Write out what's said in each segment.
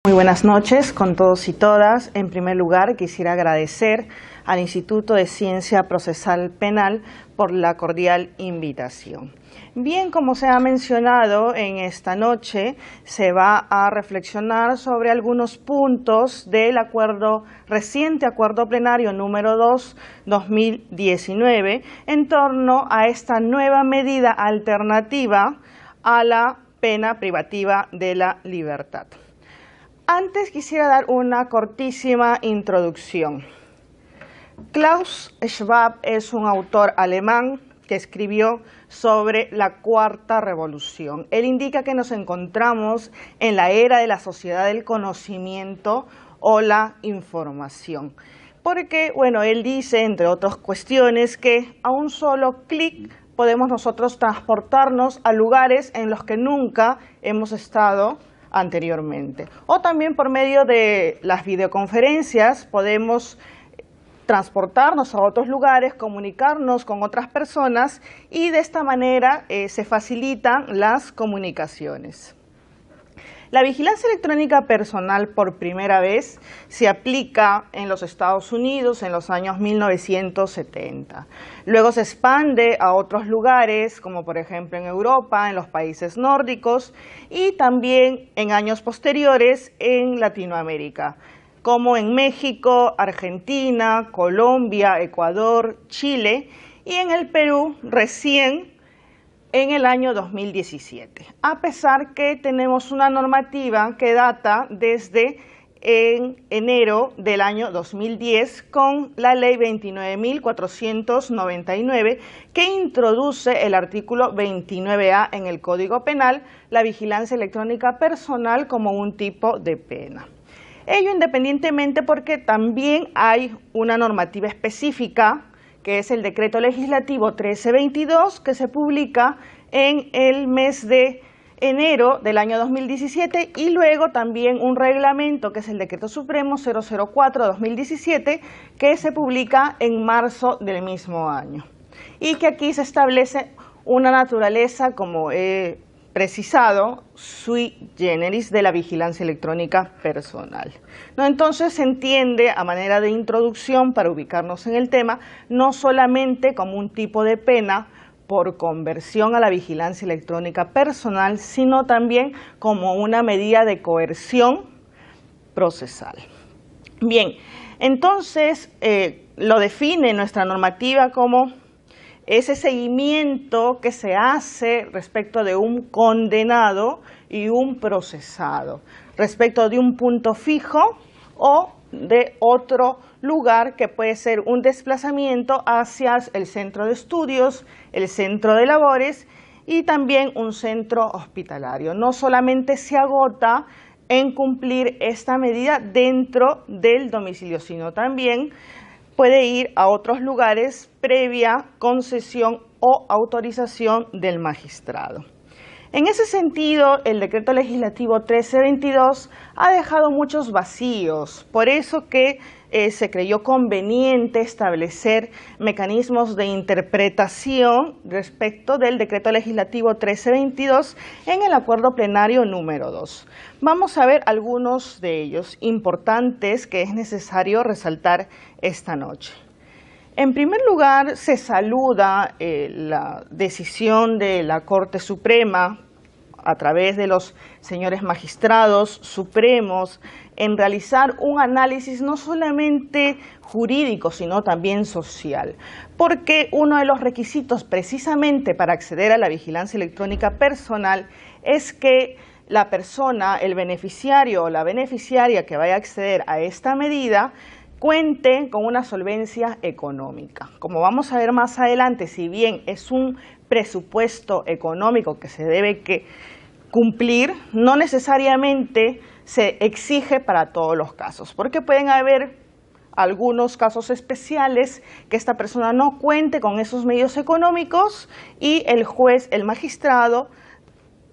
Muy buenas noches con todos y todas. En primer lugar, quisiera agradecer al Instituto de Ciencia Procesal Penal por la cordial invitación. Bien, como se ha mencionado, en esta noche se va a reflexionar sobre algunos puntos del reciente acuerdo plenario número 2/2019 en torno a esta nueva medida alternativa a la pena privativa de la libertad. Antes quisiera dar una cortísima introducción. Klaus Schwab es un autor alemán que escribió sobre la Cuarta Revolución. Él indica que nos encontramos en la era de la sociedad del conocimiento o la información. Porque, él dice, entre otras cuestiones, que a un solo clic podemos nosotros transportarnos a lugares en los que nunca hemos estado anteriormente. O también por medio de las videoconferencias podemos transportarnos a otros lugares, comunicarnos con otras personas y de esta manera se facilitan las comunicaciones. La vigilancia electrónica personal por primera vez se aplica en los Estados Unidos en los años 1970. Luego se expande a otros lugares, como por ejemplo en Europa, en los países nórdicos y también en años posteriores en Latinoamérica, como en México, Argentina, Colombia, Ecuador, Chile y en el Perú recién en el año 2017, a pesar que tenemos una normativa que data desde enero del año 2010 con la ley 29.499 que introduce el artículo 29A en el Código Penal, la vigilancia electrónica personal como un tipo de pena. Ello independientemente porque también hay una normativa específica que es el Decreto Legislativo 1322, que se publica en el mes de enero del año 2017, y luego también un reglamento, que es el Decreto Supremo 004/2017, que se publica en marzo del mismo año. Y que aquí se establece una naturaleza, como he precisado, sui generis de la vigilancia electrónica personal. Entonces se entiende a manera de introducción, para ubicarnos en el tema, no solamente como un tipo de pena por conversión a la vigilancia electrónica personal, sino también como una medida de coerción procesal. Bien, entonces lo define nuestra normativa como ese seguimiento que se hace respecto de un condenado y un procesado, respecto de un punto fijo o de otro lugar que puede ser un desplazamiento hacia el centro de estudios, el centro de labores y también un centro hospitalario. No solamente se agota en cumplir esta medida dentro del domicilio, sino también puede ir a otros lugares previa concesión o autorización del magistrado. En ese sentido, el Decreto Legislativo 1322 ha dejado muchos vacíos, por eso que se creyó conveniente establecer mecanismos de interpretación respecto del Decreto Legislativo 1322 en el Acuerdo Plenario número 2. Vamos a ver algunos de ellos importantes que es necesario resaltar esta noche. En primer lugar, se saluda la decisión de la Corte Suprema a través de los señores magistrados supremos en realizar un análisis no solamente jurídico, sino también social, porque uno de los requisitos precisamente para acceder a la vigilancia electrónica personal es que la persona, el beneficiario o la beneficiaria que vaya a acceder a esta medida cuente con una solvencia económica. Como vamos a ver más adelante, si bien es un presupuesto económico que se debe cumplir, no necesariamente se exige para todos los casos, porque pueden haber algunos casos especiales que esta persona no cuente con esos medios económicos y el juez, el magistrado,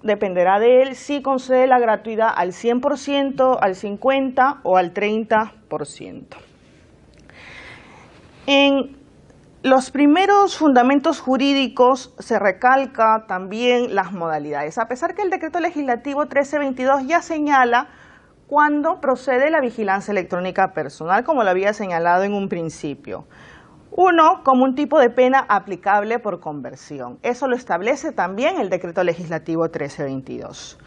dependerá de él si concede la gratuidad al 100%, al 50% o al 30%. En los primeros fundamentos jurídicos se recalca también las modalidades, a pesar que el Decreto Legislativo 1322 ya señala cuando procede la vigilancia electrónica personal, como lo había señalado en un principio. Uno, como un tipo de pena aplicable por conversión. Eso lo establece también el Decreto Legislativo 1322.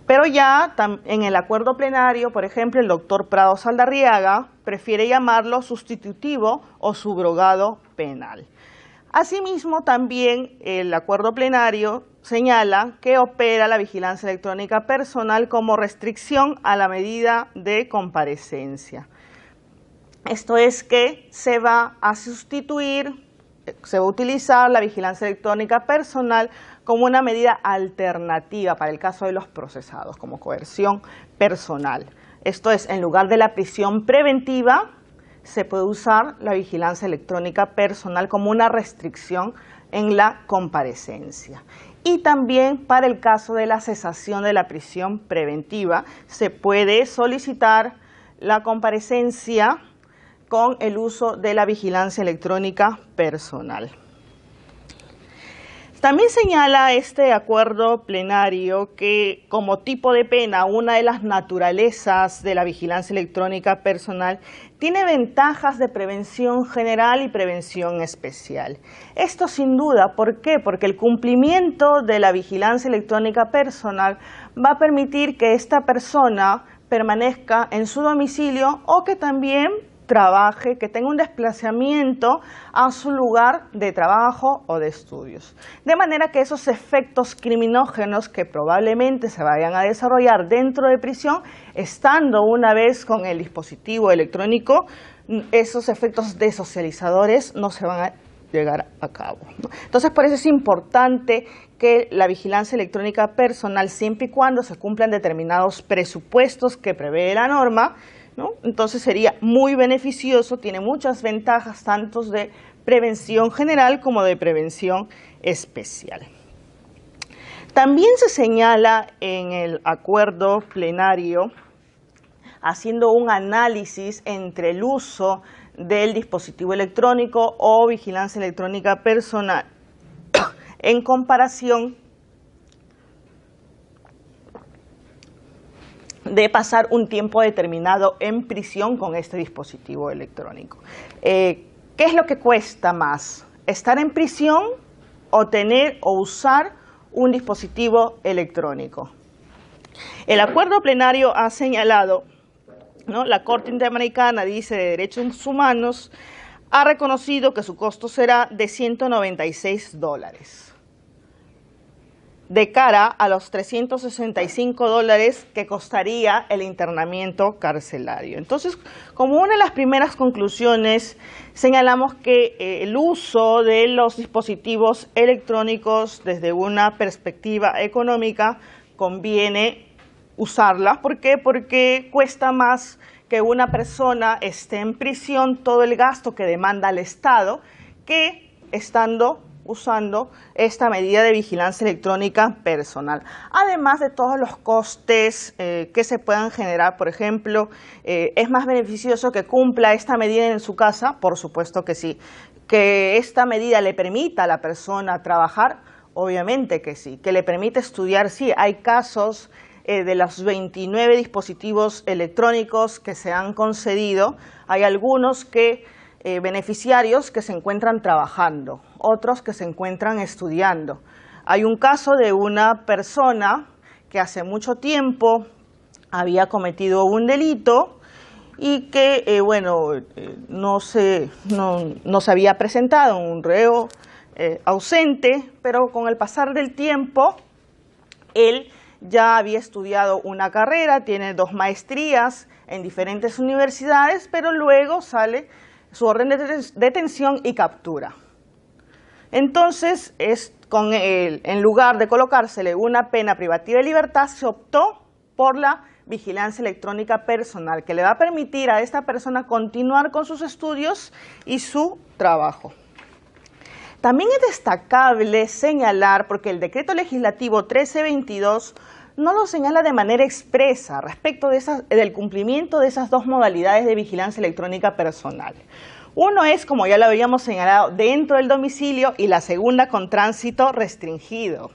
Pero ya en el acuerdo plenario, por ejemplo, el doctor Prado Saldarriaga prefiere llamarlo sustitutivo o subrogado penal. Asimismo, también el acuerdo plenario señala que opera la vigilancia electrónica personal como restricción a la medida de comparecencia. Esto es que se va a utilizar la vigilancia electrónica personal como una medida alternativa para el caso de los procesados, como coerción personal. Esto es, en lugar de la prisión preventiva, se puede usar la vigilancia electrónica personal como una restricción en la comparecencia. Y también para el caso de la cesación de la prisión preventiva, se puede solicitar la comparecencia con el uso de la vigilancia electrónica personal. También señala este acuerdo plenario que como tipo de pena, una de las naturalezas de la vigilancia electrónica personal tiene ventajas de prevención general y prevención especial. Esto sin duda, ¿por qué? Porque el cumplimiento de la vigilancia electrónica personal va a permitir que esta persona permanezca en su domicilio o que también trabaje, que tenga un desplazamiento a su lugar de trabajo o de estudios. De manera que esos efectos criminógenos que probablemente se vayan a desarrollar dentro de prisión, estando una vez con el dispositivo electrónico, esos efectos desocializadores no se van a llegar a cabo. Entonces, por eso es importante que la vigilancia electrónica personal, siempre y cuando se cumplan determinados presupuestos que prevé la norma, ¿no? Entonces sería muy beneficioso, tiene muchas ventajas tanto de prevención general como de prevención especial. También se señala en el acuerdo plenario, haciendo un análisis entre el uso del dispositivo electrónico o vigilancia electrónica personal en comparación de pasar un tiempo determinado en prisión con este dispositivo electrónico. ¿Qué es lo que cuesta más? ¿Estar en prisión o tener o usar un dispositivo electrónico? El acuerdo plenario ha señalado, ¿no? La Corte Interamericana dice de Derechos Humanos ha reconocido que su costo será de $196. De cara a los $365 que costaría el internamiento carcelario. Entonces, como una de las primeras conclusiones, señalamos que el uso de los dispositivos electrónicos desde una perspectiva económica conviene usarla. ¿Por qué? Porque cuesta más que una persona esté en prisión, todo el gasto que demanda el Estado, que usando esta medida de vigilancia electrónica personal. Además de todos los costes que se puedan generar, por ejemplo, ¿es más beneficioso que cumpla esta medida en su casa? Por supuesto que sí. ¿Que esta medida le permita a la persona trabajar? Obviamente que sí. ¿Que le permite estudiar? Sí. Hay casos de los 29 dispositivos electrónicos que se han concedido, hay algunos beneficiarios que se encuentran trabajando, otros que se encuentran estudiando. Hay un caso de una persona que hace mucho tiempo había cometido un delito y que no se había presentado, un reo ausente, pero con el pasar del tiempo él ya había estudiado una carrera, tiene 2 maestrías en diferentes universidades, pero luego sale su orden de detención y captura. Entonces, en lugar de colocársele una pena privativa de libertad, se optó por la vigilancia electrónica personal, que le va a permitir a esta persona continuar con sus estudios y su trabajo. También es destacable señalar, porque el Decreto Legislativo 1322 no lo señala de manera expresa respecto del cumplimiento de esas 2 modalidades de vigilancia electrónica personal. Uno es, como ya lo habíamos señalado, dentro del domicilio, y la segunda con tránsito restringido.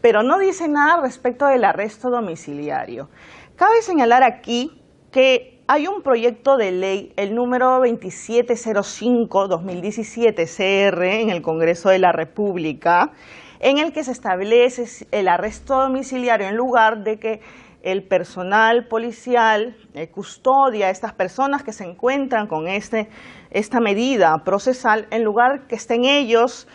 Pero no dice nada respecto del arresto domiciliario. Cabe señalar aquí que hay un proyecto de ley, el número 2705-2017 CR en el Congreso de la República, en el que se establece el arresto domiciliario en lugar de que el personal policial custodia a estas personas que se encuentran con esta medida procesal, en lugar que estén ellos,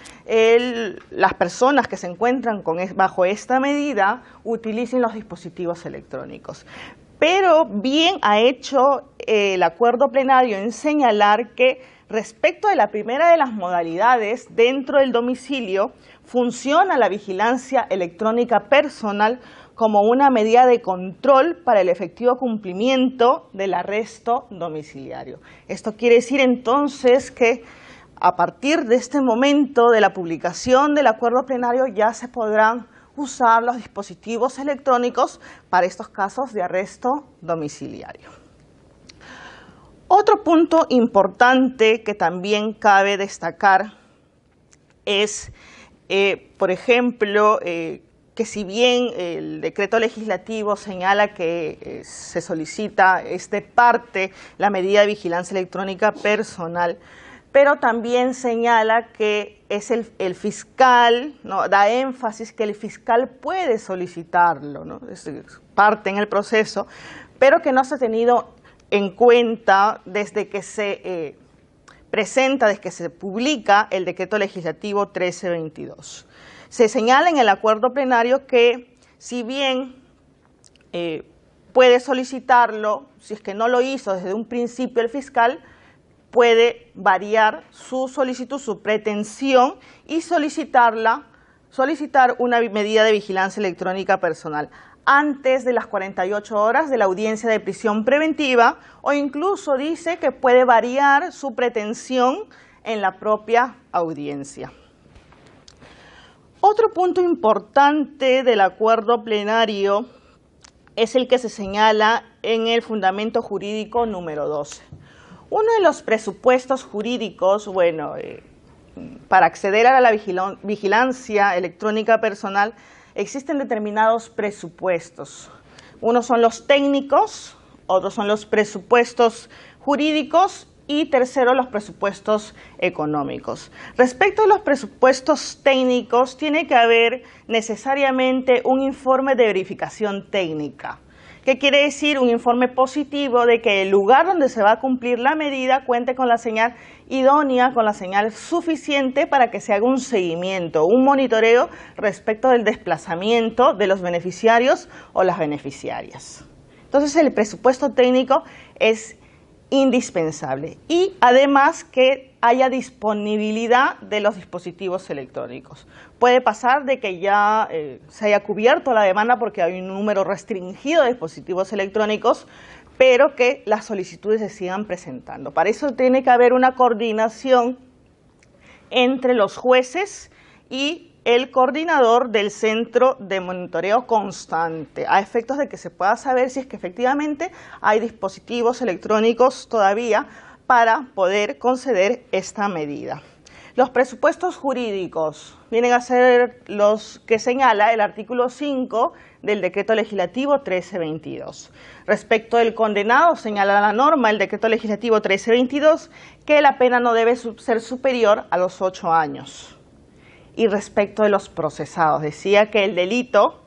las personas que se encuentran bajo esta medida, utilicen los dispositivos electrónicos. Pero bien ha hecho el acuerdo plenario en señalar que respecto de la primera de las modalidades, dentro del domicilio, funciona la vigilancia electrónica personal como una medida de control para el efectivo cumplimiento del arresto domiciliario. Esto quiere decir entonces que a partir de este momento de la publicación del acuerdo plenario ya se podrán usar los dispositivos electrónicos para estos casos de arresto domiciliario. Otro punto importante que también cabe destacar es, por ejemplo, que si bien el decreto legislativo señala que se solicita parte la medida de vigilancia electrónica personal, pero también señala que es el fiscal, ¿no? Da énfasis que el fiscal puede solicitarlo, ¿no? Es parte en el proceso, pero que no se ha tenido en cuenta desde que se presenta, desde que se publica el decreto legislativo 1322. Se señala en el acuerdo plenario que si bien puede solicitarlo, si es que no lo hizo desde un principio el fiscal, puede variar su solicitud, su pretensión y solicitar una medida de vigilancia electrónica personal antes de las 48 horas de la audiencia de prisión preventiva, o incluso dice que puede variar su pretensión en la propia audiencia. Otro punto importante del acuerdo plenario es el que se señala en el fundamento jurídico número 12. Uno de los presupuestos jurídicos, para acceder a la vigilancia electrónica personal existen determinados presupuestos. Unos son los técnicos, otros son los presupuestos jurídicos y tercero, los presupuestos económicos. Respecto a los presupuestos técnicos, tiene que haber necesariamente un informe de verificación técnica. ¿Qué quiere decir? Un informe positivo de que el lugar donde se va a cumplir la medida cuente con la señal idónea, con la señal suficiente para que se haga un seguimiento, un monitoreo respecto del desplazamiento de los beneficiarios o las beneficiarias. Entonces el presupuesto técnico es indispensable y además que haya disponibilidad de los dispositivos electrónicos. Puede pasar de que ya se haya cubierto la demanda porque hay un número restringido de dispositivos electrónicos, pero que las solicitudes se sigan presentando. Para eso tiene que haber una coordinación entre los jueces y el coordinador del centro de monitoreo constante, a efectos de que se pueda saber si es que efectivamente hay dispositivos electrónicos todavía para poder conceder esta medida. Los presupuestos jurídicos vienen a ser los que señala el artículo 5 del decreto legislativo 1322. Respecto del condenado, señala la norma, el decreto legislativo 1322, que la pena no debe ser superior a los 8 años. Y respecto de los procesados, decía que el delito,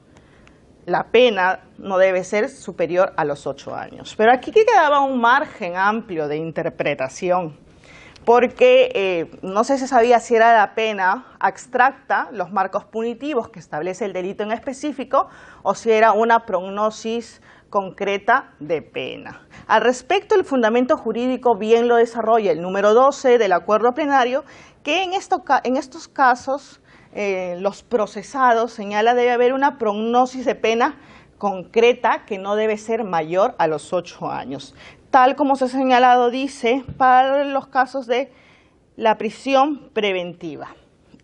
la pena no debe ser superior a los 8 años. Pero aquí quedaba un margen amplio de interpretación, porque no se sabía si era la pena abstracta, los marcos punitivos que establece el delito en específico, o si era una prognosis concreta de pena. Al respecto, el fundamento jurídico bien lo desarrolla el número 12 del acuerdo plenario, que en estos casos los procesados señala debe haber una prognosis de pena concreta que no debe ser mayor a los 8 años. Tal como se ha señalado, dice, para los casos de la prisión preventiva.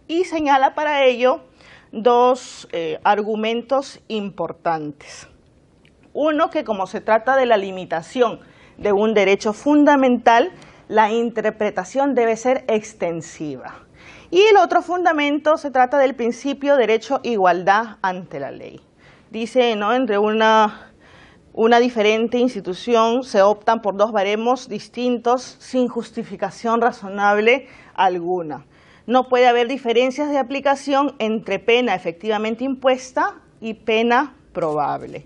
Y señala para ello dos argumentos importantes. Uno, que como se trata de la limitación de un derecho fundamental, la interpretación debe ser extensiva. Y el otro fundamento se trata del principio derecho igualdad ante la ley. Dice, ¿no?, entre una una diferente institución se optan por dos baremos distintos sin justificación razonable alguna. No puede haber diferencias de aplicación entre pena efectivamente impuesta y pena probable.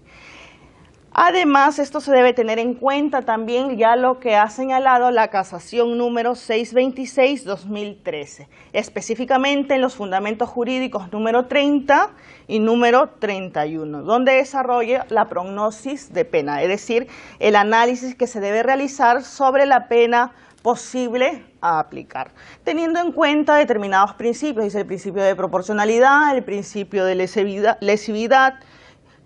Además, esto se debe tener en cuenta también ya lo que ha señalado la casación número 626-2013, específicamente en los fundamentos jurídicos número 30 y número 31, donde desarrolla la prognosis de pena, es decir, el análisis que se debe realizar sobre la pena posible a aplicar, teniendo en cuenta determinados principios, dice el principio de proporcionalidad, el principio de lesividad,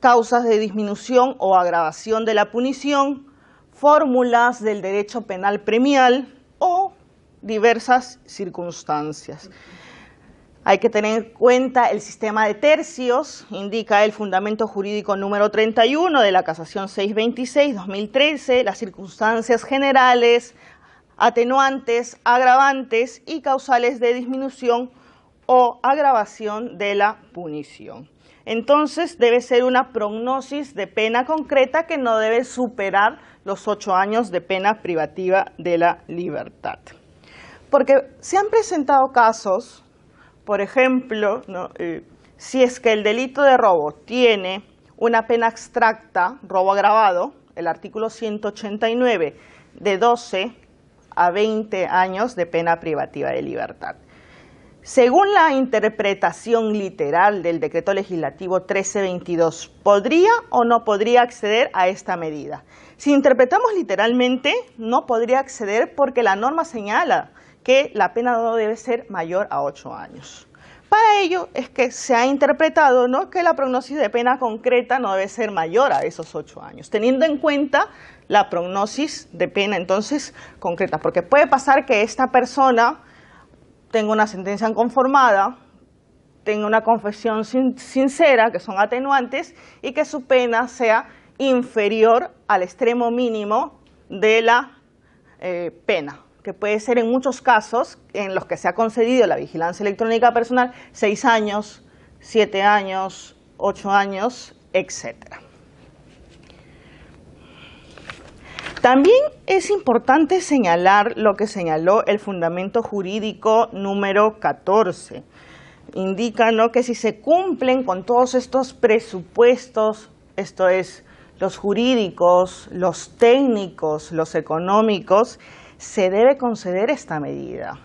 causas de disminución o agravación de la punición, fórmulas del derecho penal premial o diversas circunstancias. Hay que tener en cuenta el sistema de tercios, indica el fundamento jurídico número 31 de la casación 626-2013, las circunstancias generales, atenuantes, agravantes y causales de disminución o agravación de la punición. Entonces debe ser una prognosis de pena concreta que no debe superar los 8 años de pena privativa de la libertad. Porque se han presentado casos, por ejemplo, si es que el delito de robo tiene una pena abstracta, robo agravado, el artículo 189, de 12 a 20 años de pena privativa de libertad. Según la interpretación literal del Decreto Legislativo 1322, ¿podría o no podría acceder a esta medida? Si interpretamos literalmente, no podría acceder porque la norma señala que la pena no debe ser mayor a 8 años. Para ello es que se ha interpretado, ¿no?, que la prognosis de pena concreta no debe ser mayor a esos 8 años, teniendo en cuenta la prognosis de pena entonces concreta, porque puede pasar que esta persona tenga una sentencia inconformada, tenga una confesión sincera, que son atenuantes, y que su pena sea inferior al extremo mínimo de la pena, que puede ser en muchos casos en los que se ha concedido la vigilancia electrónica personal 6 años, 7 años, 8 años, etc. También es importante señalar lo que señaló el fundamento jurídico número 14. Indica, ¿no?, que si se cumplen con todos estos presupuestos, esto es, los jurídicos, los técnicos, los económicos, se debe conceder esta medida.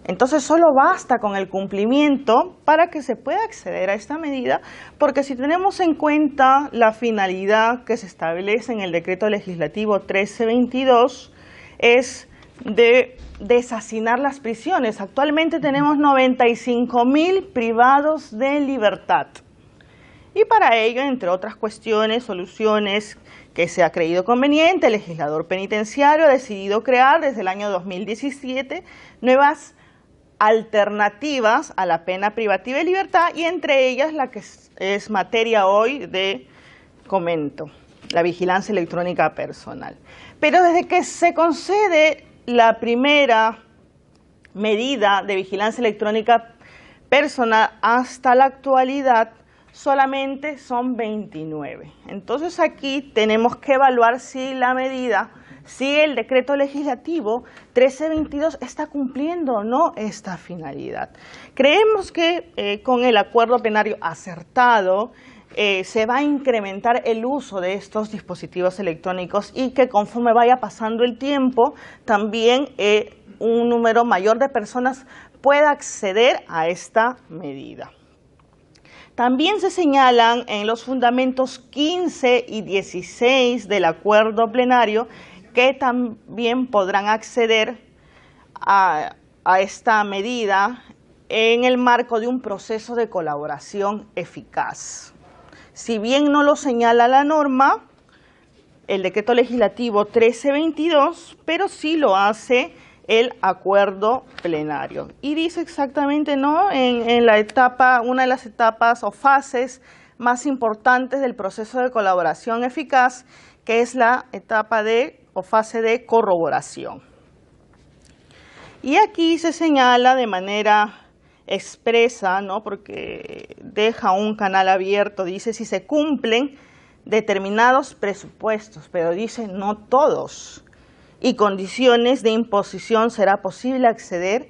Entonces solo basta con el cumplimiento para que se pueda acceder a esta medida, porque si tenemos en cuenta la finalidad que se establece en el Decreto Legislativo 1322, es de deshacinar las prisiones. Actualmente tenemos 95.000 privados de libertad. Y para ello, entre otras cuestiones, soluciones que se ha creído conveniente, el legislador penitenciario ha decidido crear desde el año 2017 nuevas alternativas a la pena privativa de libertad, y entre ellas la que es materia hoy de comento, la vigilancia electrónica personal. Pero desde que se concede la primera medida de vigilancia electrónica personal hasta la actualidad, solamente son 29. Entonces aquí tenemos que evaluar si la medida, si el decreto legislativo 1322 está cumpliendo o no esta finalidad. Creemos que con el acuerdo plenario acertado se va a incrementar el uso de estos dispositivos electrónicos y que conforme vaya pasando el tiempo también un número mayor de personas pueda acceder a esta medida. También se señalan en los fundamentos 15 y 16 del acuerdo plenario que también podrán acceder a esta medida en el marco de un proceso de colaboración eficaz. Si bien no lo señala la norma, el decreto legislativo 1322, pero sí lo hace el acuerdo plenario. Y dice exactamente, ¿no?, en la etapa, una de las etapas o fases más importantes del proceso de colaboración eficaz, que es la etapa o fase de corroboración. Y aquí se señala de manera expresa, ¿no?, porque deja un canal abierto, dice: si se cumplen determinados presupuestos, pero dice no todos, y condiciones de imposición será posible acceder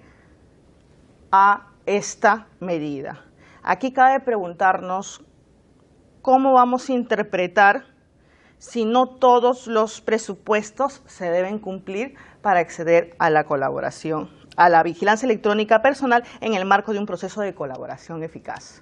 a esta medida. Aquí cabe preguntarnos cómo vamos a interpretar si no todos los presupuestos se deben cumplir para acceder a la colaboración, a la vigilancia electrónica personal en el marco de un proceso de colaboración eficaz.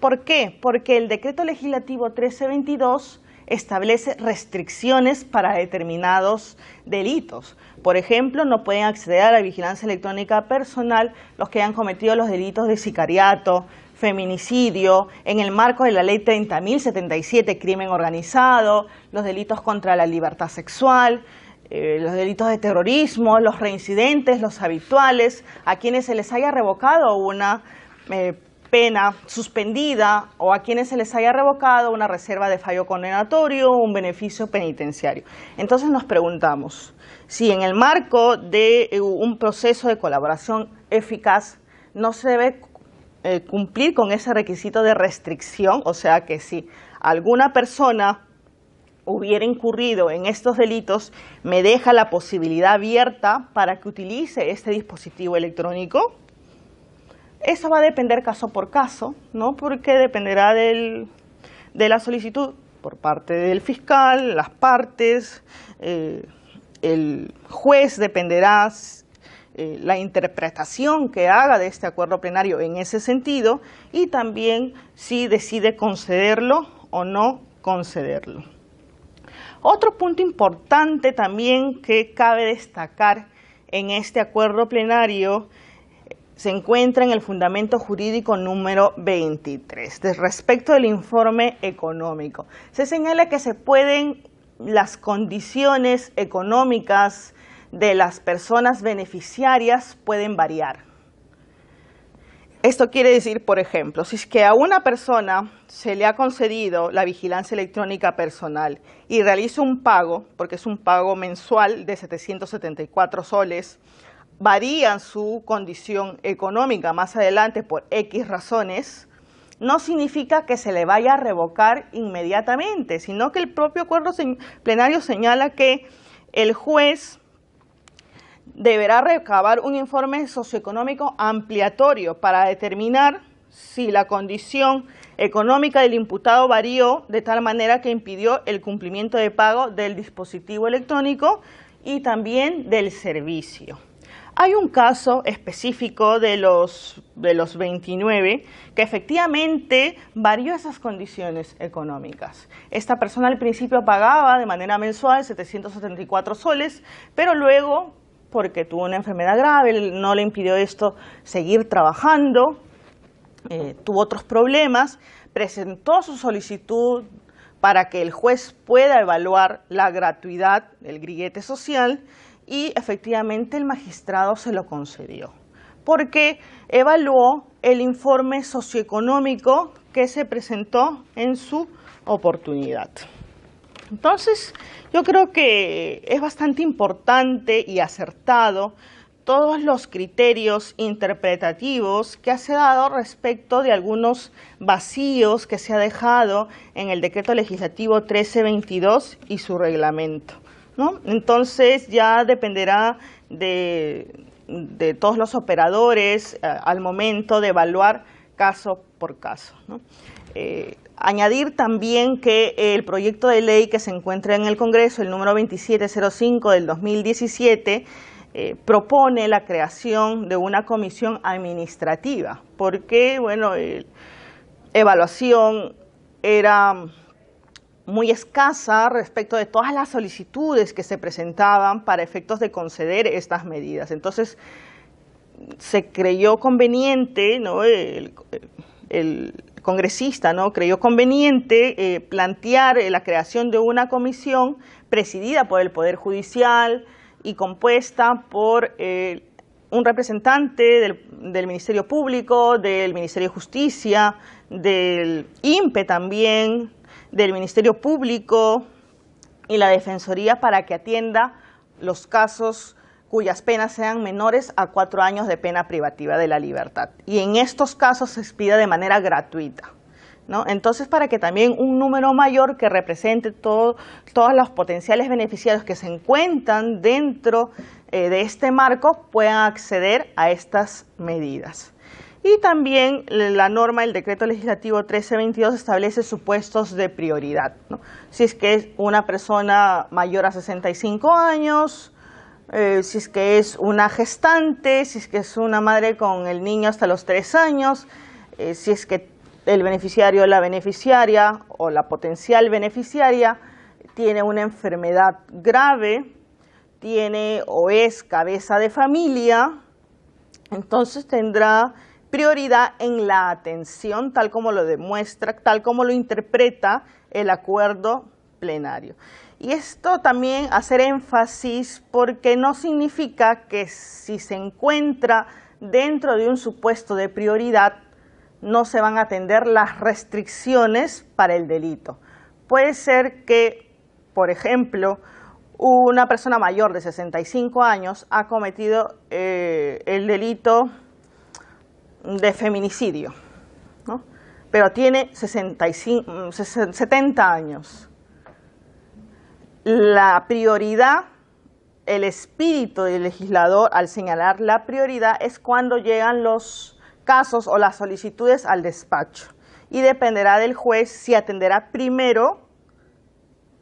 ¿Por qué? Porque el Decreto Legislativo 1322 establece restricciones para determinados delitos. Por ejemplo, no pueden acceder a la vigilancia electrónica personal los que hayan cometido los delitos de sicariato, feminicidio, en el marco de la Ley 30.077, crimen organizado, los delitos contra la libertad sexual, los delitos de terrorismo, los reincidentes, los habituales, a quienes se les haya revocado una pena suspendida o a quienes se les haya revocado una reserva de fallo condenatorio o un beneficio penitenciario. Entonces nos preguntamos si en el marco de un proceso de colaboración eficaz no se debe cumplir con ese requisito de restricción, o sea que si alguna persona hubiera incurrido en estos delitos, me deja la posibilidad abierta para que utilice este dispositivo electrónico. Eso va a depender caso por caso, ¿no? Porque dependerá de la solicitud por parte del fiscal, las partes, el juez dependerá la interpretación que haga de este acuerdo plenario en ese sentido y también si decide concederlo o no concederlo. Otro punto importante también que cabe destacar en este acuerdo plenario se encuentra en el fundamento jurídico número 23, respecto del informe económico. Se señala que las condiciones económicas de las personas beneficiarias pueden variar. Esto quiere decir, por ejemplo, si es que a una persona se le ha concedido la vigilancia electrónica personal y realiza un pago, porque es un pago mensual de 774 soles, varía su condición económica más adelante por X razones, no significa que se le vaya a revocar inmediatamente, sino que el propio acuerdo plenario señala que el juez deberá recabar un informe socioeconómico ampliatorio para determinar si la condición económica del imputado varió de tal manera que impidió el cumplimiento de pago del dispositivo electrónico y también del servicio. Hay un caso específico de los 29 que efectivamente varió esas condiciones económicas. Esta persona al principio pagaba de manera mensual 774 soles, pero luego, porque tuvo una enfermedad grave, no le impidió esto seguir trabajando, tuvo otros problemas, presentó su solicitud para que el juez pueda evaluar la gratuidad del grillete social y efectivamente el magistrado se lo concedió, porque evaluó el informe socioeconómico que se presentó en su oportunidad. Entonces, yo creo que es bastante importante y acertado todos los criterios interpretativos que se ha dado respecto de algunos vacíos que se ha dejado en el Decreto Legislativo 1322 y su reglamento, ¿no? Entonces ya dependerá de todos los operadores al momento de evaluar caso por caso, ¿no? Añadir también que el proyecto de ley que se encuentra en el Congreso, el número 2705 del 2017, propone la creación de una comisión administrativa, porque, bueno, evaluación era muy escasa respecto de todas las solicitudes que se presentaban para efectos de conceder estas medidas. Entonces, se creyó conveniente, ¿no? El congresista, ¿no? Creyó conveniente plantear la creación de una comisión presidida por el Poder Judicial y compuesta por un representante del Ministerio Público, del Ministerio de Justicia, del INPE también, del Ministerio Público y la Defensoría, para que atienda los casos cuyas penas sean menores a 4 años de pena privativa de la libertad. Y en estos casos se expida de manera gratuita. ¿no? Entonces, para que también un número mayor que represente todos los potenciales beneficiarios que se encuentran dentro de este marco puedan acceder a estas medidas. Y también la norma, el decreto legislativo 1322, establece supuestos de prioridad, ¿no? Si es que es una persona mayor a 65 años, si es que es una gestante, si es que es una madre con el niño hasta los 3 años, si es que el beneficiario, la beneficiaria o la potencial beneficiaria tiene una enfermedad grave, tiene o es cabeza de familia, entonces tendrá prioridad en la atención, tal como lo demuestra, tal como lo interpreta el acuerdo plenario. Y esto también hacer énfasis porque no significa que si se encuentra dentro de un supuesto de prioridad no se van a atender las restricciones para el delito. Puede ser que, por ejemplo, una persona mayor de 65 años ha cometido el delito de feminicidio, ¿no? Pero tiene 70 años. La prioridad, el espíritu del legislador al señalar la prioridad es cuando llegan los casos o las solicitudes al despacho y dependerá del juez si atenderá primero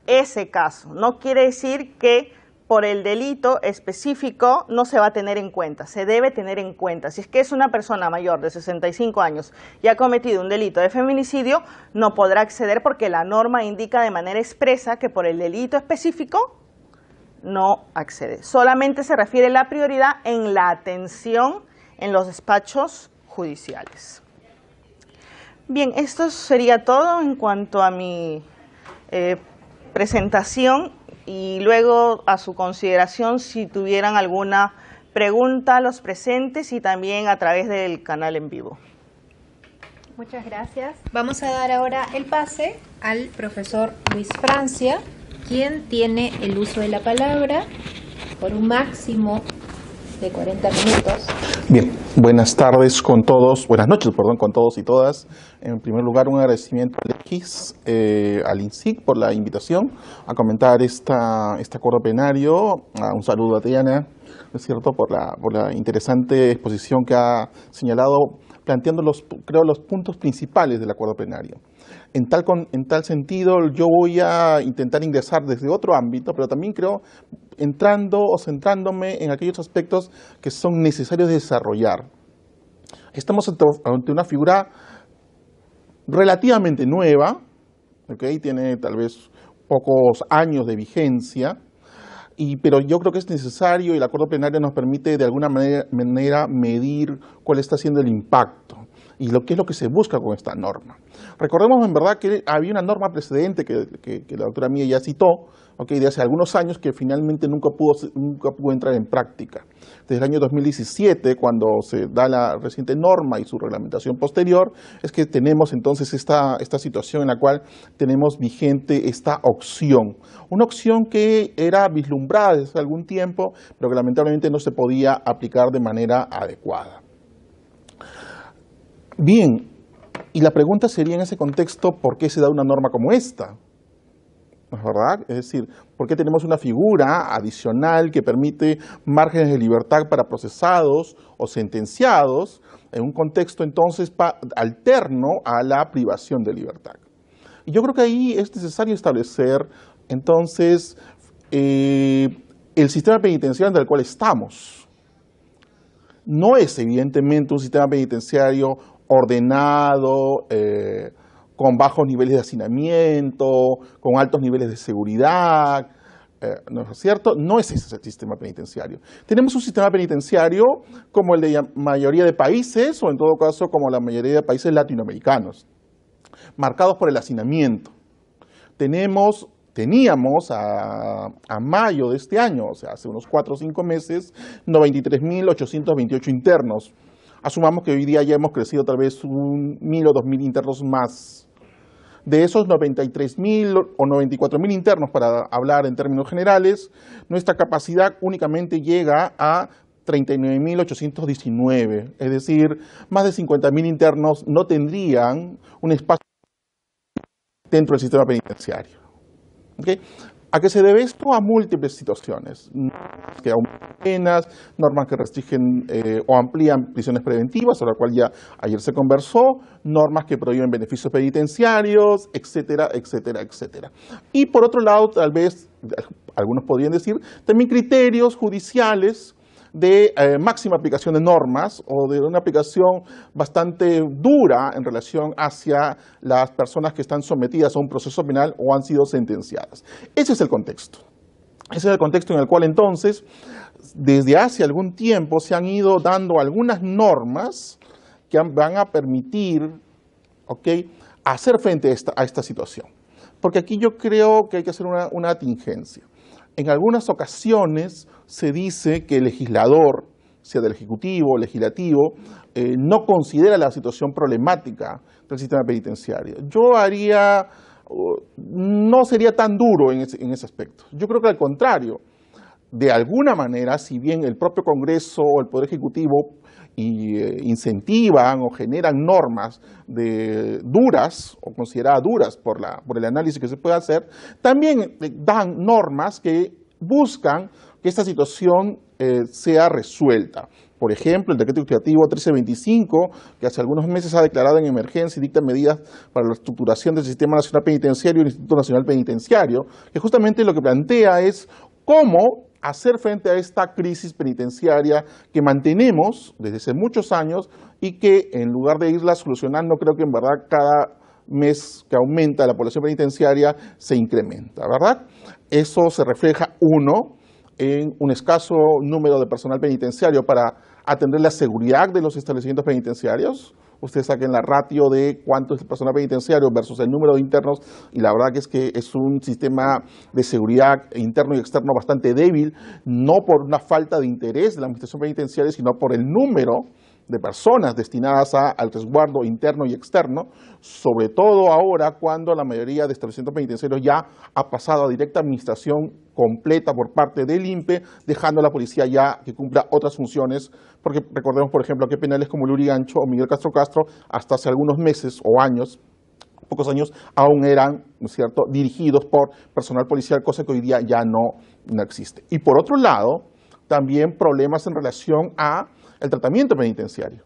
ese caso. No quiere decir que por el delito específico no se va a tener en cuenta, se debe tener en cuenta. Si es que es una persona mayor de 65 años y ha cometido un delito de feminicidio, no podrá acceder porque la norma indica de manera expresa que por el delito específico no accede. Solamente se refiere la prioridad en la atención en los despachos judiciales. Bien, esto sería todo en cuanto a mi presentación y luego a su consideración si tuvieran alguna pregunta a los presentes y también a través del canal en vivo. Muchas gracias. Vamos a dar ahora el pase al profesor Luis Francia, quien tiene el uso de la palabra por un máximo de 40 minutos. Bien, buenas tardes con todos, buenas noches, perdón, con todos y todas. En primer lugar, un agradecimiento al X, al INSIC por la invitación a comentar este acuerdo plenario. Un saludo a Diana, ¿no es cierto?, por la interesante exposición que ha señalado, planteando los puntos principales del acuerdo plenario. En tal sentido, yo voy a intentar ingresar desde otro ámbito, pero también creo entrando o centrándome en aquellos aspectos que son necesarios de desarrollar. Estamos ante una figura relativamente nueva, ¿okay? Tiene tal vez pocos años de vigencia, pero yo creo que es necesario y el acuerdo plenario nos permite de alguna manera medir cuál está siendo el impacto y qué es lo que se busca con esta norma. Recordemos en verdad que había una norma precedente que la doctora Mía ya citó, ¿okay?, de hace algunos años que finalmente nunca pudo entrar en práctica. Desde el año 2017, cuando se da la reciente norma y su reglamentación posterior, es que tenemos entonces esta situación en la cual tenemos vigente esta opción. Una opción que era vislumbrada desde algún tiempo, pero que lamentablemente no se podía aplicar de manera adecuada. Bien, y la pregunta sería en ese contexto, ¿por qué se da una norma como esta? ¿No es verdad? Es decir, ¿por qué tenemos una figura adicional que permite márgenes de libertad para procesados o sentenciados en un contexto entonces alterno a la privación de libertad? Y yo creo que ahí es necesario establecer entonces el sistema penitenciario en el cual estamos. No es evidentemente un sistema penitenciario ordenado, con bajos niveles de hacinamiento, con altos niveles de seguridad, ¿no es cierto? No es ese el sistema penitenciario. Tenemos un sistema penitenciario como el de la mayoría de países, o en todo caso como la mayoría de países latinoamericanos, marcados por el hacinamiento. Teníamos a mayo de este año, o sea, hace unos 4 o 5 meses, 93.828 internos. Asumamos que hoy día ya hemos crecido tal vez 1.000 o 2.000 internos más. De esos 93.000 o 94.000 internos, para hablar en términos generales, nuestra capacidad únicamente llega a 39.819. Es decir, más de 50.000 internos no tendrían un espacio dentro del sistema penitenciario. ¿Okay? ¿A qué se debe esto? A múltiples situaciones. Normas que aumentan penas, normas que restringen o amplían prisiones preventivas, sobre la cual ya ayer se conversó, normas que prohíben beneficios penitenciarios, etcétera, etcétera, etcétera. Y por otro lado, tal vez, algunos podrían decir, también criterios judiciales de máxima aplicación de normas o de una aplicación bastante dura en relación hacia las personas que están sometidas a un proceso penal o han sido sentenciadas. Ese es el contexto. Ese es el contexto en el cual entonces, desde hace algún tiempo se han ido dando algunas normas que van a permitir, hacer frente a esta situación. Porque aquí yo creo que hay que hacer una tingencia. En algunas ocasiones se dice que el legislador, sea del Ejecutivo o Legislativo, no considera la situación problemática del sistema penitenciario. Yo no sería tan duro en ese aspecto. Yo creo que al contrario, de alguna manera, si bien el propio Congreso o el Poder Ejecutivo incentivan o generan normas duras o consideradas duras por el análisis que se puede hacer, también dan normas que buscan que esta situación sea resuelta. Por ejemplo, el Decreto Legislativo 1325, que hace algunos meses ha declarado en emergencia y dicta medidas para la estructuración del Sistema Nacional Penitenciario y el Instituto Nacional Penitenciario, que justamente lo que plantea es cómo hacer frente a esta crisis penitenciaria que mantenemos desde hace muchos años y que en lugar de irla solucionando, creo que en verdad cada mes que aumenta la población penitenciaria se incrementa, ¿verdad? Eso se refleja, uno, en un escaso número de personal penitenciario para atender la seguridad de los establecimientos penitenciarios. Ustedes saquen la ratio de cuánto es el personal penitenciario versus el número de internos y la verdad que es un sistema de seguridad interno y externo bastante débil, no por una falta de interés de la administración penitenciaria, sino por el número de personas destinadas al resguardo interno y externo, sobre todo ahora cuando la mayoría de establecimientos penitenciarios ya ha pasado a directa administración completa por parte del INPE, dejando a la policía ya que cumpla otras funciones, porque recordemos, por ejemplo, que penales como Lurigancho o Miguel Castro Castro, hasta hace algunos meses o años, pocos años, aún eran, ¿no es cierto?, dirigidos por personal policial, cosa que hoy día ya no existe. Y por otro lado, también problemas en relación a el tratamiento penitenciario.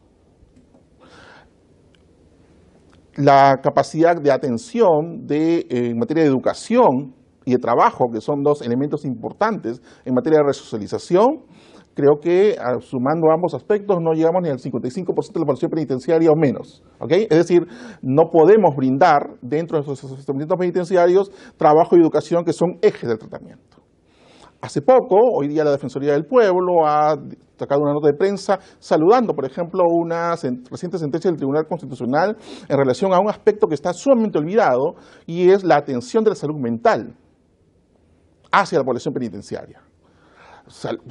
La capacidad de atención en materia de educación y de trabajo, que son dos elementos importantes en materia de resocialización, creo que sumando ambos aspectos no llegamos ni al 55% de la población penitenciaria o menos. Es decir, no podemos brindar dentro de nuestros establecimientos penitenciarios trabajo y educación que son ejes del tratamiento. Hace poco, hoy día la Defensoría del Pueblo ha sacado una nota de prensa saludando, por ejemplo, una reciente sentencia del Tribunal Constitucional en relación a un aspecto que está sumamente olvidado y es la atención de la salud mental hacia la población penitenciaria,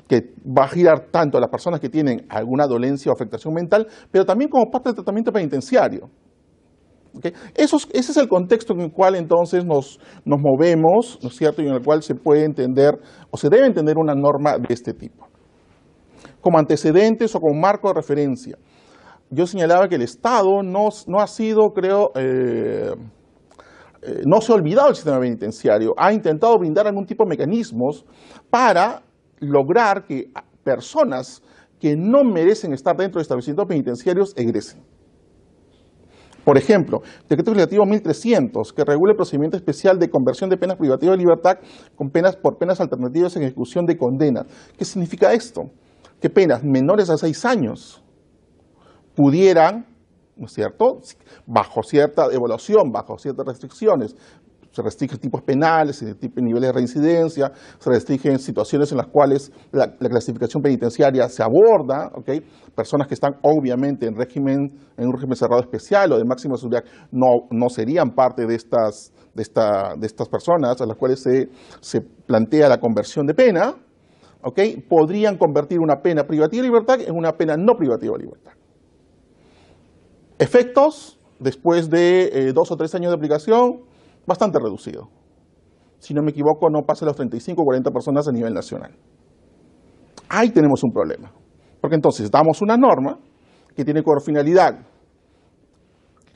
que va a girar tanto a las personas que tienen alguna dolencia o afectación mental, pero también como parte del tratamiento penitenciario. Ese es el contexto en el cual entonces nos movemos, ¿no es cierto?, y en el cual se puede entender o se debe entender una norma de este tipo. Como antecedentes o como marco de referencia, yo señalaba que el Estado no ha sido, creo, no se ha olvidado del sistema penitenciario, ha intentado brindar algún tipo de mecanismos para lograr que personas que no merecen estar dentro de establecimientos penitenciarios egresen. Por ejemplo, Decreto Legislativo 1300, que regula el procedimiento especial de conversión de penas privativas de libertad por penas alternativas en ejecución de condenas. ¿Qué significa esto? Que penas menores a 6 años pudieran, ¿no es cierto?, bajo cierta evaluación, bajo ciertas restricciones, se restringen tipos penales, niveles de reincidencia, se restringen situaciones en las cuales la clasificación penitenciaria se aborda, personas que están obviamente en un régimen cerrado especial o de máxima seguridad no serían parte de estas personas a las cuales se plantea la conversión de pena, podrían convertir una pena privativa de libertad en una pena no privativa de libertad. Efectos, después de 2 o 3 años de aplicación, bastante reducido. Si no me equivoco, no pasa los 35 o 40 personas a nivel nacional. Ahí tenemos un problema. Porque entonces damos una norma que tiene por finalidad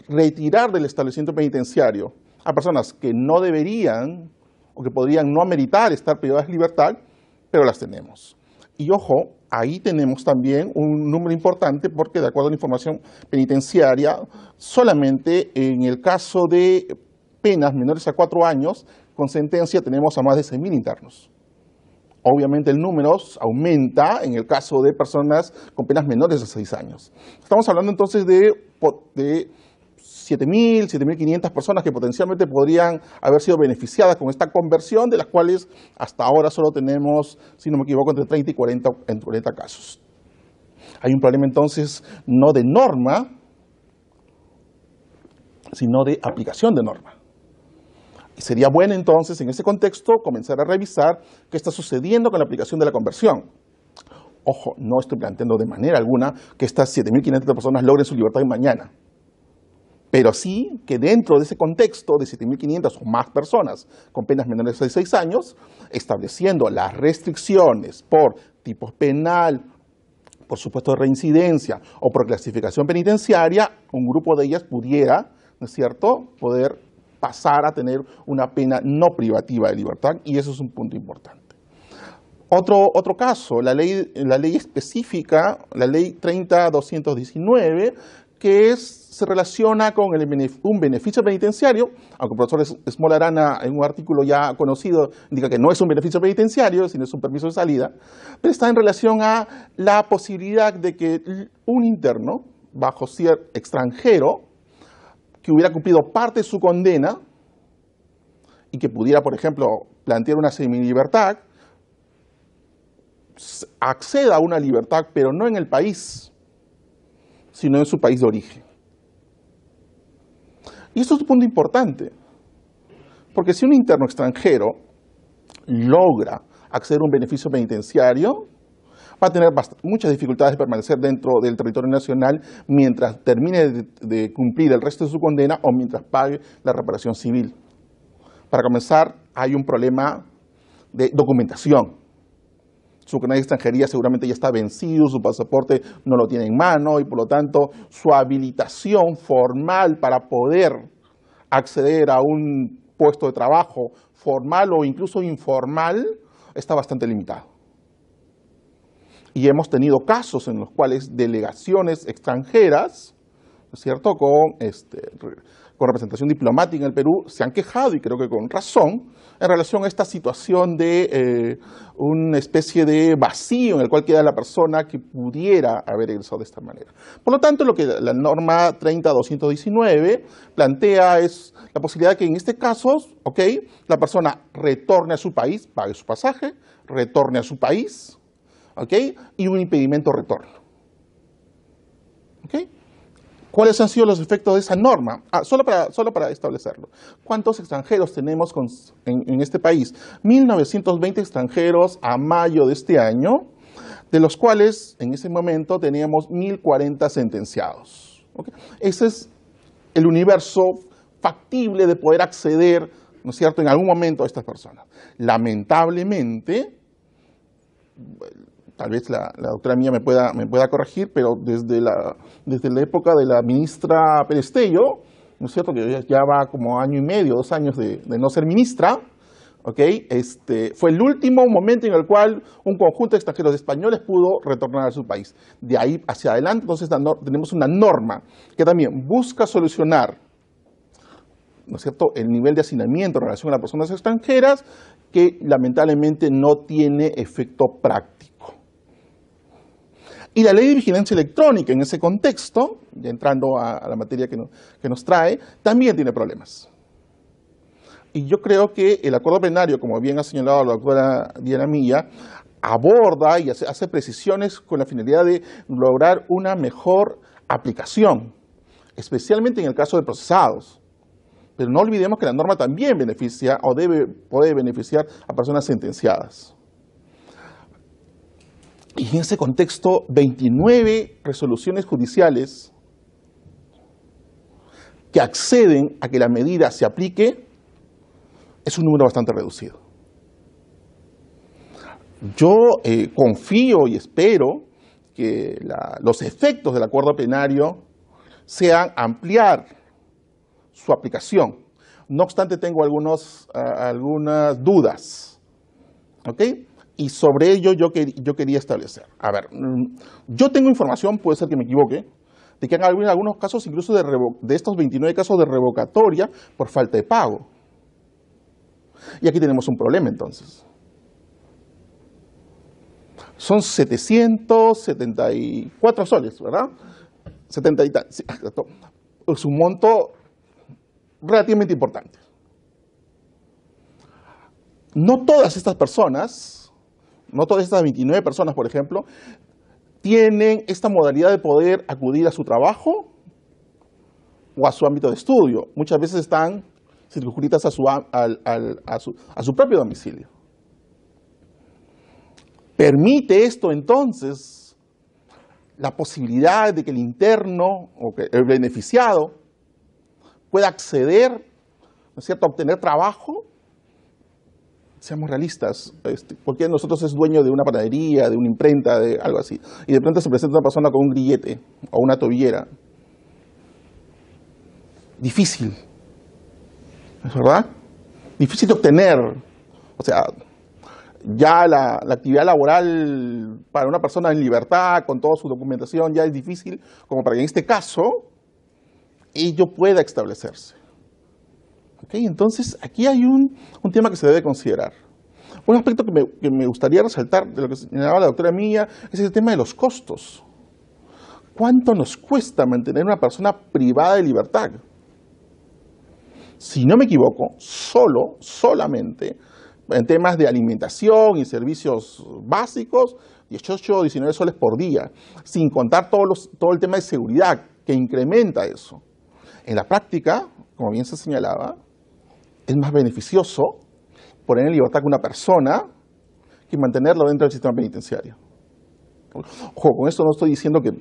retirar del establecimiento penitenciario a personas que no deberían o que podrían no ameritar estar privadas de libertad, pero las tenemos. Y ojo, ahí tenemos también un número importante porque de acuerdo a la información penitenciaria, solamente en el caso de penas menores a 4 años, con sentencia tenemos a más de 6.000 internos. Obviamente el número aumenta en el caso de personas con penas menores a 6 años. Estamos hablando entonces de 7.000, 7.500 personas que potencialmente podrían haber sido beneficiadas con esta conversión, de las cuales hasta ahora solo tenemos, si no me equivoco, entre 30 y 40 casos. Hay un problema entonces no de norma, sino de aplicación de norma. Y sería bueno entonces, en ese contexto, comenzar a revisar qué está sucediendo con la aplicación de la conversión. Ojo, no estoy planteando de manera alguna que estas 7.500 personas logren su libertad mañana. Pero sí que dentro de ese contexto de 7.500 o más personas con penas menores de 6 años, estableciendo las restricciones por tipo penal, por supuesto de reincidencia o por clasificación penitenciaria, un grupo de ellas pudiera, ¿no es cierto?, poder pasar a tener una pena no privativa de libertad, y eso es un punto importante. Otro caso, la ley específica, la ley 30.219, que se relaciona con un beneficio penitenciario, aunque el profesor Esmola Arana en un artículo ya conocido indica que no es un beneficio penitenciario, sino es un permiso de salida, pero está en relación a la posibilidad de que un interno, bajo cierto extranjero, que hubiera cumplido parte de su condena y que pudiera, por ejemplo, plantear una semilibertad, acceda a una libertad, pero no en el país, sino en su país de origen. Y esto es un punto importante, porque si un interno extranjero logra acceder a un beneficio penitenciario, va a tener muchas dificultades de permanecer dentro del territorio nacional mientras termine de cumplir el resto de su condena o mientras pague la reparación civil. Para comenzar, hay un problema de documentación. Su carnet de extranjería seguramente ya está vencido, su pasaporte no lo tiene en mano y por lo tanto su habilitación formal para poder acceder a un puesto de trabajo formal o incluso informal está bastante limitado. Y hemos tenido casos en los cuales delegaciones extranjeras, ¿no es cierto?, con representación diplomática en el Perú, se han quejado, y creo que con razón, en relación a esta situación de una especie de vacío en el cual queda la persona que pudiera haber egresado de esta manera. Por lo tanto, lo que la norma 30.219 plantea es la posibilidad de que en este caso, la persona retorne a su país, pague su pasaje, retorne a su país, y un impedimento de retorno. ¿Cuáles han sido los efectos de esa norma? Solo para establecerlo. ¿Cuántos extranjeros tenemos en este país? 1.920 extranjeros a mayo de este año, de los cuales en ese momento teníamos 1.040 sentenciados. Ese es el universo factible de poder acceder, ¿no es cierto?, en algún momento a estas personas. Lamentablemente, tal vez la doctora mía me pueda corregir, pero desde la época de la ministra Perestello, ¿no es cierto?, que ya va como año y medio, 2 años de no ser ministra, fue el último momento en el cual un conjunto de extranjeros españoles pudo retornar a su país. De ahí hacia adelante, entonces, tenemos una norma que también busca solucionar, ¿no es cierto?, el nivel de hacinamiento en relación a las personas extranjeras, que lamentablemente no tiene efecto práctico. Y la ley de vigilancia electrónica en ese contexto, ya entrando a la materia que nos trae, también tiene problemas. Y yo creo que el acuerdo plenario, como bien ha señalado la doctora Diana Milla, aborda y hace precisiones con la finalidad de lograr una mejor aplicación, especialmente en el caso de procesados. Pero no olvidemos que la norma también beneficia o puede beneficiar a personas sentenciadas. Y en ese contexto, 29 resoluciones judiciales que acceden a que la medida se aplique es un número bastante reducido. Yo confío y espero que los efectos del acuerdo plenario sean ampliar su aplicación, No obstante, tengo algunas dudas, ¿ok? Y sobre ello yo quería establecer. A ver, yo tengo información, puede ser que me equivoque, de que han habido algunos casos incluso de estos 29 casos de revocatoria por falta de pago. Y aquí tenemos un problema entonces. Son 774 soles, ¿verdad? 70 y tal. Sí, es un monto relativamente importante. No todas estas personas, no todas estas 29 personas, por ejemplo, tienen esta modalidad de poder acudir a su trabajo o a su ámbito de estudio. Muchas veces están circunscritas a su propio domicilio. ¿Permite esto entonces la posibilidad de que el interno o que el beneficiado pueda acceder, ¿no es cierto?, a obtener trabajo? Seamos realistas, cualquiera de nosotros es dueño de una panadería, de una imprenta, de algo así, y de pronto se presenta una persona con un grillete o una tobillera. Difícil, ¿es verdad? Difícil de obtener. O sea, ya la actividad laboral para una persona en libertad, con toda su documentación, ya es difícil, como para que en este caso ello pueda establecerse. ¿Okay? Entonces, aquí hay un tema que se debe considerar. Un aspecto que me gustaría resaltar de lo que señalaba la doctora Milla es el tema de los costos. ¿Cuánto nos cuesta mantener una persona privada de libertad? Si no me equivoco, solamente en temas de alimentación y servicios básicos, 18 o 19 soles por día, sin contar todo el tema de seguridad que incrementa eso. En la práctica, como bien se señalaba, es más beneficioso poner en libertad a una persona que mantenerlo dentro del sistema penitenciario. Ojo, con esto no estoy diciendo que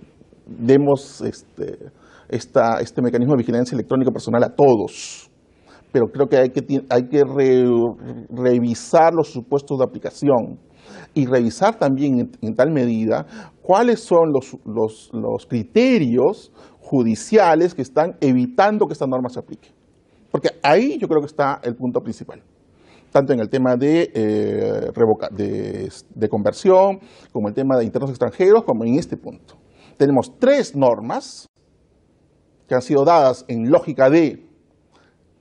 demos este mecanismo de vigilancia electrónica personal a todos, pero creo que hay que revisar los supuestos de aplicación y revisar también en tal medida cuáles son los criterios judiciales que están evitando que esta norma se aplique. Porque ahí yo creo que está el punto principal, tanto en el tema de conversión, como el tema de internos extranjeros, como en este punto. Tenemos 3 normas que han sido dadas en lógica de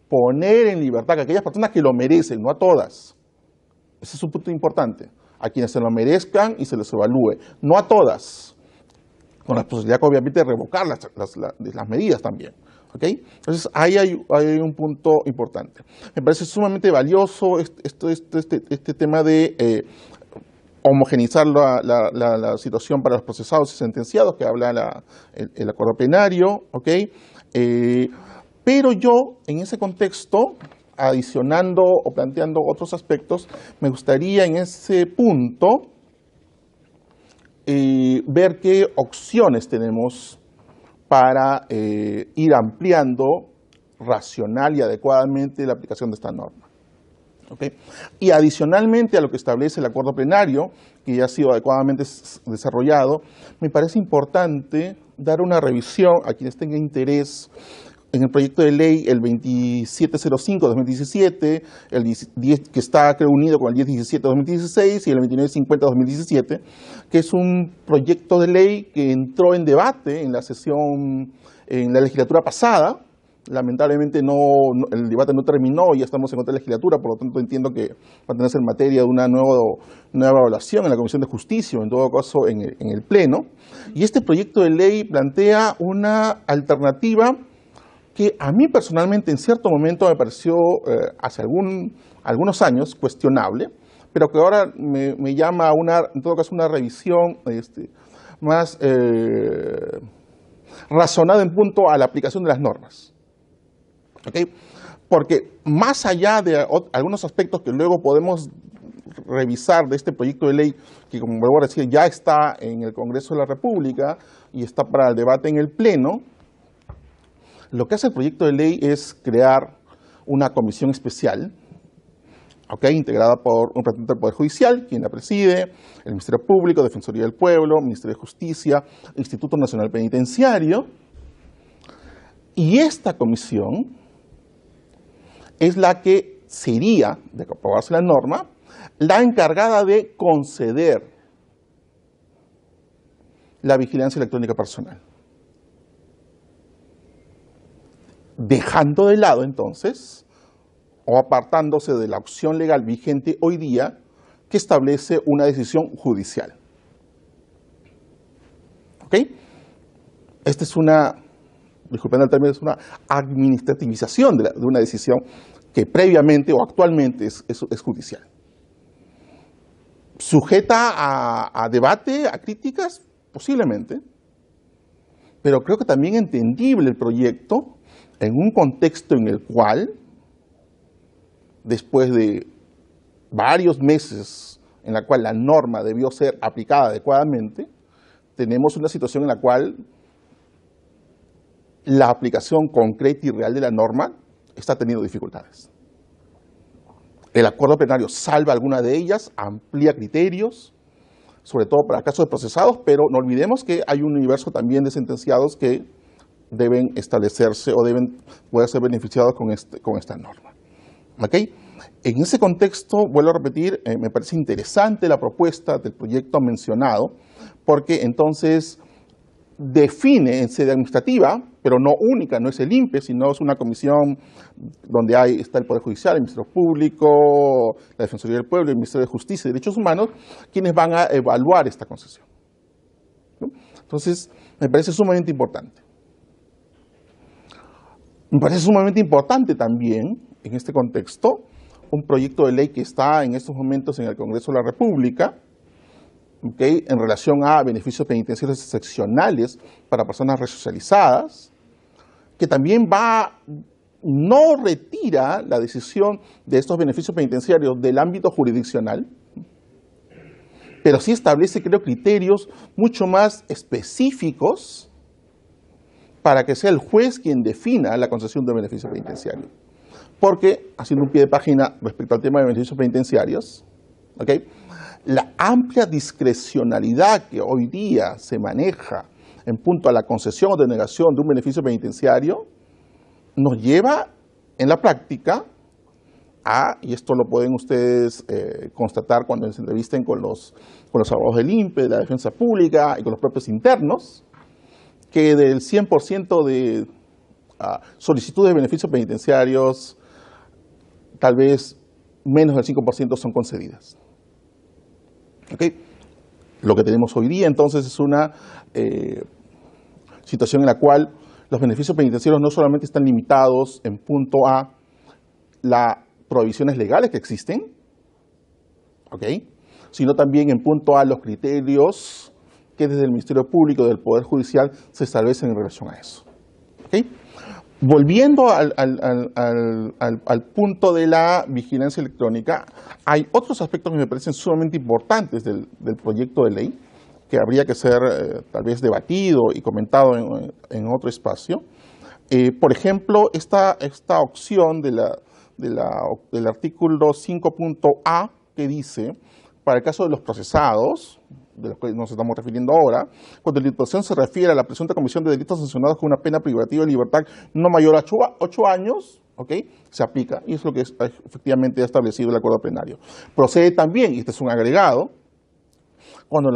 poner en libertad a aquellas personas que lo merecen, no a todas. Ese es un punto importante. A quienes se lo merezcan y se les evalúe, no a todas, con la posibilidad obviamente de revocar las medidas también. ¿Okay? Entonces ahí hay un punto importante. Me parece sumamente valioso este tema de homogeneizar la situación para los procesados y sentenciados que habla el acuerdo plenario, ¿okay? Pero yo en ese contexto, adicionando o planteando otros aspectos, me gustaría en ese punto ver qué opciones tenemos para ir ampliando racional y adecuadamente la aplicación de esta norma. ¿Okay? Y adicionalmente a lo que establece el acuerdo plenario, que ya ha sido adecuadamente desarrollado, me parece importante dar una revisión a quienes tengan interés en el proyecto de ley, el 2705-2017, el 10, que está unido con el 1017-2016 y el 2950-2017, que es un proyecto de ley que entró en debate en la sesión, en la legislatura pasada. Lamentablemente el debate no terminó y ya estamos en otra legislatura, por lo tanto entiendo que va a tener que ser materia de una nueva evaluación en la Comisión de Justicia, o en todo caso en el Pleno. Y este proyecto de ley plantea una alternativa que a mí personalmente en cierto momento me pareció hace algunos años cuestionable, pero que ahora me llama en todo caso una revisión más razonada en punto a la aplicación de las normas. ¿Okay? Porque más allá de algunos aspectos que luego podemos revisar de este proyecto de ley, que como vuelvo a decir ya está en el Congreso de la República y está para el debate en el Pleno, lo que hace el proyecto de ley es crear una comisión especial, ¿okay? Integrada por un representante del Poder Judicial, quien la preside, el Ministerio Público, Defensoría del Pueblo, Ministerio de Justicia, Instituto Nacional Penitenciario. Y esta comisión es la que sería, de aprobarse la norma, la encargada de conceder la vigilancia electrónica personal. Dejando de lado entonces, o apartándose de la opción legal vigente hoy día, que establece una decisión judicial. ¿Ok? Esta es una, disculpen el término, es una administrativización de una decisión que previamente o actualmente es judicial. ¿Sujeta a debate, a críticas? Posiblemente. Pero creo que también entendible el proyecto en un contexto en el cual, después de varios meses en la cual la norma debió ser aplicada adecuadamente, tenemos una situación en la cual la aplicación concreta y real de la norma está teniendo dificultades. El acuerdo plenario salva alguna de ellas, amplía criterios, sobre todo para casos de procesados, pero no olvidemos que hay un universo también de sentenciados que deben establecerse o deben poder ser beneficiados con esta norma. ¿Okay? En ese contexto, vuelvo a repetir, me parece interesante la propuesta del proyecto mencionado, porque entonces define en sede administrativa, pero no única, no es el INPE, sino es una comisión donde está el Poder Judicial, el Ministerio Público, la Defensoría del Pueblo, el Ministerio de Justicia y Derechos Humanos, quienes van a evaluar esta concesión. ¿No? Entonces, me parece sumamente importante. Me parece sumamente importante también, en este contexto, un proyecto de ley que está en estos momentos en el Congreso de la República, ¿okay?, en relación a beneficios penitenciarios excepcionales para personas resocializadas, que también no retira la decisión de estos beneficios penitenciarios del ámbito jurisdiccional, pero sí establece, creo, criterios mucho más específicos para que sea el juez quien defina la concesión del beneficio penitenciario. Porque, haciendo un pie de página respecto al tema de beneficios penitenciarios, ¿okay?, la amplia discrecionalidad que hoy día se maneja en punto a la concesión o denegación de un beneficio penitenciario nos lleva en la práctica y esto lo pueden ustedes constatar cuando se entrevisten con los abogados del INPE, de la Defensa Pública y con los propios internos, que del 100% de solicitudes de beneficios penitenciarios, tal vez menos del 5% son concedidas. ¿Okay? Lo que tenemos hoy día entonces es una situación en la cual los beneficios penitenciarios no solamente están limitados en punto a las prohibiciones legales que existen, ¿okay?, sino también en punto a los criterios que desde el Ministerio Público y del Poder Judicial se establecen en relación a eso. ¿Okay? Volviendo al punto de la vigilancia electrónica, hay otros aspectos que me parecen sumamente importantes del proyecto de ley, que habría que ser tal vez debatido y comentado en otro espacio. Por ejemplo, esta opción del artículo 5.a que dice, para el caso de los procesados, de los que nos estamos refiriendo ahora, cuando la imputación se refiere a la presunta comisión de delitos sancionados con una pena privativa de libertad no mayor a 8 años, ¿okay?, se aplica, y es lo que efectivamente ha establecido el acuerdo plenario. Procede también, y este es un agregado, cuando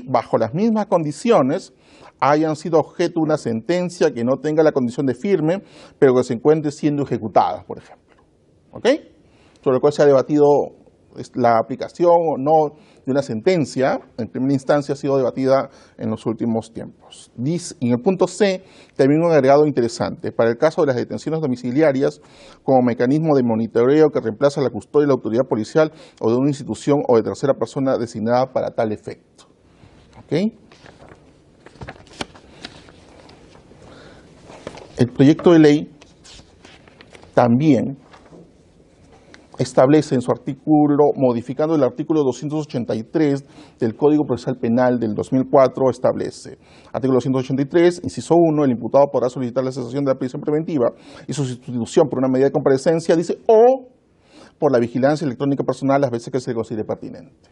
bajo las mismas condiciones hayan sido objeto de una sentencia que no tenga la condición de firme, pero que se encuentre siendo ejecutada, por ejemplo. ¿Ok? Sobre lo cual se ha debatido la aplicación o no de una sentencia, en primera instancia ha sido debatida en los últimos tiempos. Dice, en el punto C, también un agregado interesante, para el caso de las detenciones domiciliarias como mecanismo de monitoreo que reemplaza la custodia de la autoridad policial o de una institución o de tercera persona designada para tal efecto. ¿Ok? El proyecto de ley también establece en su artículo, modificando el artículo 283 del Código Procesal Penal del 2004, establece, artículo 283, inciso 1, el imputado podrá solicitar la cesación de la prisión preventiva y su sustitución por una medida de comparecencia, dice, o por la vigilancia electrónica personal las veces que se le considere pertinente.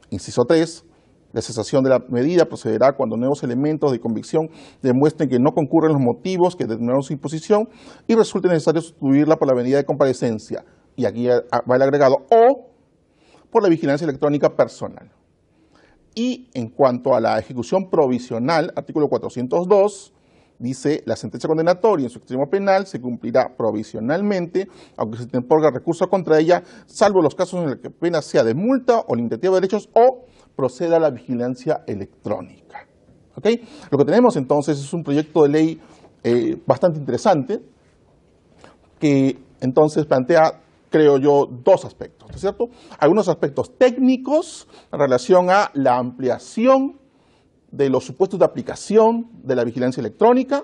Inciso 3, La cesación de la medida procederá cuando nuevos elementos de convicción demuestren que no concurren los motivos que determinaron su imposición y resulte necesario sustituirla por la medida de comparecencia. Y aquí va el agregado, o por la vigilancia electrónica personal. Y en cuanto a la ejecución provisional, artículo 402, dice, la sentencia condenatoria en su extremo penal se cumplirá provisionalmente, aunque se interponga recurso contra ella, salvo los casos en los que la pena sea de multa o limitativa de derechos o proceda a la vigilancia electrónica. ¿Okay? Lo que tenemos entonces es un proyecto de ley bastante interesante que entonces plantea, creo yo, dos aspectos, ¿no es cierto? Algunos aspectos técnicos en relación a la ampliación de los supuestos de aplicación de la vigilancia electrónica,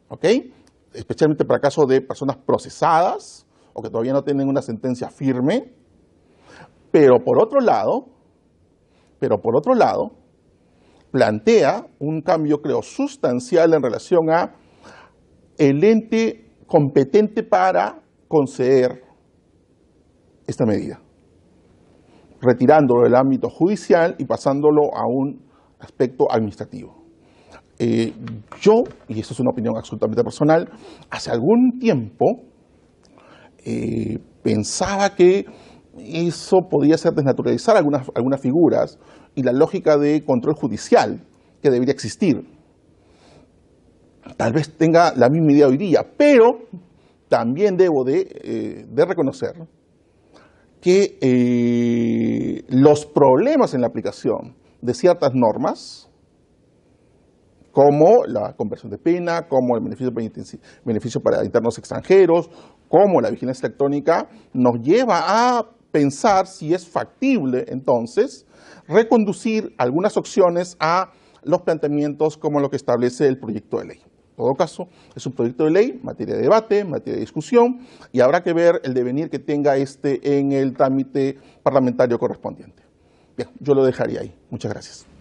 ¿ok? Especialmente para casos de personas procesadas o que todavía no tienen una sentencia firme, pero por otro lado, plantea un cambio, creo, sustancial en relación a el ente competente para conceder esta medida, retirándolo del ámbito judicial y pasándolo a un aspecto administrativo. Yo, y esto es una opinión absolutamente personal, hace algún tiempo pensaba que eso podía ser desnaturalizar algunas figuras y la lógica de control judicial que debería existir. Tal vez tenga la misma idea hoy día, pero también debo de reconocer que los problemas en la aplicación de ciertas normas, como la conversión de pena, como el beneficio para internos extranjeros, como la vigilancia electrónica, nos lleva a pensar si es factible, entonces, reconducir algunas opciones a los planteamientos como lo que establece el proyecto de ley. En todo caso, es un proyecto de ley, materia de debate, materia de discusión, y habrá que ver el devenir que tenga en el trámite parlamentario correspondiente. Bien, yo lo dejaría ahí. Muchas gracias.